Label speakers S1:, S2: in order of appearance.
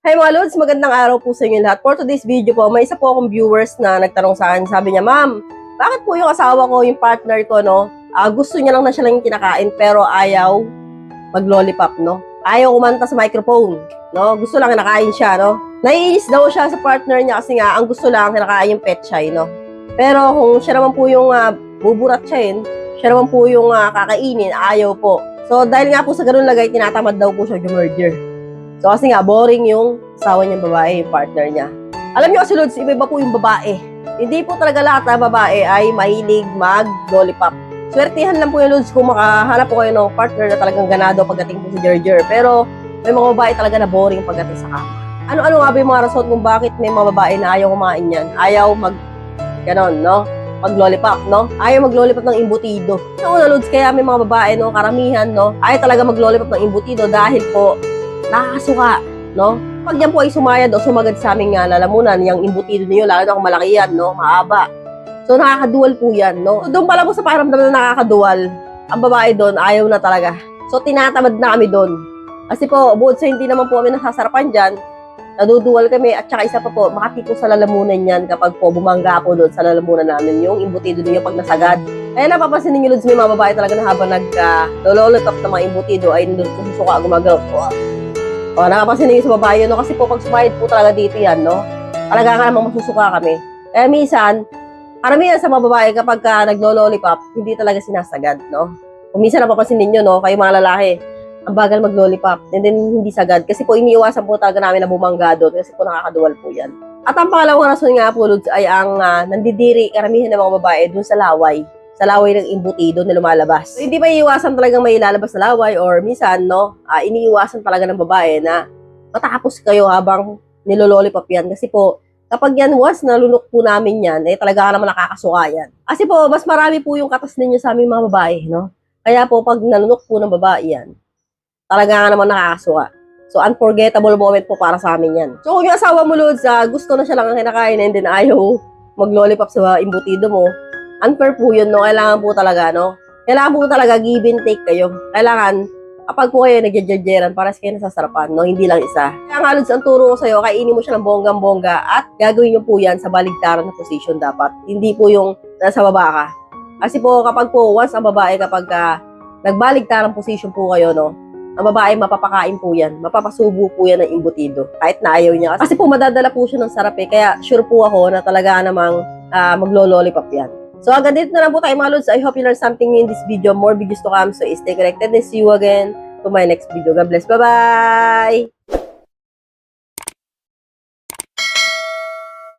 S1: Hi mga Lods, magandang araw po sa inyo lahat. For today's video po, may isa po akong viewers na nagtanong sa akin. Sabi niya, Ma'am, bakit po yung asawa ko, yung partner ko, no? Gusto niya lang na siya lang yung kinakain pero ayaw mag-lollipop, no? Ayaw kumanta sa microphone, no? Gusto lang kinakain siya, no? Naiinis daw siya sa partner niya kasi nga, ang gusto lang kinakain yung petchay, no? Pero kung siya naman po yung buburatsahin, siya naman po yung kakainin, ayaw po. So dahil nga po sa ganun lagay, tinatamad daw po siya mag-murder. So kasi nga, boring yung asawa niyang babae, yung partner niya. Alam niyo kasi, Lods, iba-iba po yung babae. Hindi po talaga lahat na babae ay mahilig mag-lollipop. Swertihan lang po yung Lods kung makahanap po kayo ng partner na talagang ganado pagdating po sa Gerger. Pero may mga babae talaga na boring pagdating sa kama. Ano-ano nga ba yung mga rason kung bakit may mga babae na ayaw kumain yan? Ayaw ganon, no? Mag-lollipop, no? Ayaw mag-lollipop ng imbutido. Una, Lods, kaya may mga babae, no? Karamihan, no? Ayaw talaga mag-lollipop ng imbutido dahil po nakakasuka, no? Pag yan po ay sumayad o sumagad sa aming lalamunan, yung imbutido niyo, lalo na kung malaki yan, no? Mahaba. So, nakakaduwal po yan, no? So, doon pala po sa pakiramdam na nakakaduwal, ang babae doon, ayaw na talaga. So, tinatamad na kami doon. Kasi po, bukod sa hindi naman po kami nasasarapan dyan, naduduwal kami, at saka isa pa po, makati po sa lalamunan yan kapag po bumangga po doon sa lalamunan namin, yung imbutido niyo pag nasagad. Kaya napapansin ninyo, Lods, may mga babae talaga na habang nag-lollipop na mga imbutido, ay nandun po susuka, gumagalaw po. O, nakapansin niyo sa babae yun, no? Kasi po pag sumayad po talaga dito yan, no? Talaga nga namang masusuka kami. Kaya minsan, karamihan sa mga babae kapag naglo-lollipop, hindi talaga sinasagad, no? Kung minsan napapansin ninyo, no? Kayo mga lalaki, ang bagal mag-lollipop, and then hindi sagad. Kasi po iniiwasan po talaga namin na bumangga doon, kasi po nakakaduwal po yan. At ang pangalawang rason nga po, Lods, ay ang nandidiri karamihan ng mga babae doon sa laway ng imbutido na lumalabas. So, hindi ba iiwasan talagang may lalabas na laway or minsan, no, iniiwasan talaga ng babae na matapos kayo habang nilolollipop yan. Kasi po, kapag yan once nalunok po namin yan, talaga naman nakakasuka yan. Kasi po, mas marami po yung katas ninyo sa aming mga babae, no? Kaya po, pag nalunok po ng babae yan, talaga nga naman nakakasuka. So, unforgettable moment po para sa amin yan. So, kung yung asawa mo, Lods, gusto na siya lang ang kinakain and then ayaw mag-lollipop sa imbutido mo, unfair po yun, no? Kailangan po talaga, no? Kailangan po talaga give and take kayo. Kailangan, kapag po kayo nagjajajeran, para sa kayo nasasarapan, no? Hindi lang isa. Kaya nga, Lods, ang turo ko sa'yo, kainin mo siya ng bonggang-bongga at gagawin nyo po yan sa baligtaran na position dapat. Hindi po yung nasa baba ka. Kasi po, kapag po, once ang babae, kapag nagbaligtaran position po kayo, no? Ang babae, mapapakain po yan. Mapapasubo po yan ng imbutido. Kahit na ayaw niya. Kasi po, madadala po siya ng sarap eh. Kaya sure po ako na talaga namang maglo-lollipop yan. So, hanggang dito na lang po tayo mga Lods. I hope you learned something new in this video. More videos to come. So, stay connected and see you again to my next video. God bless. Bye-bye!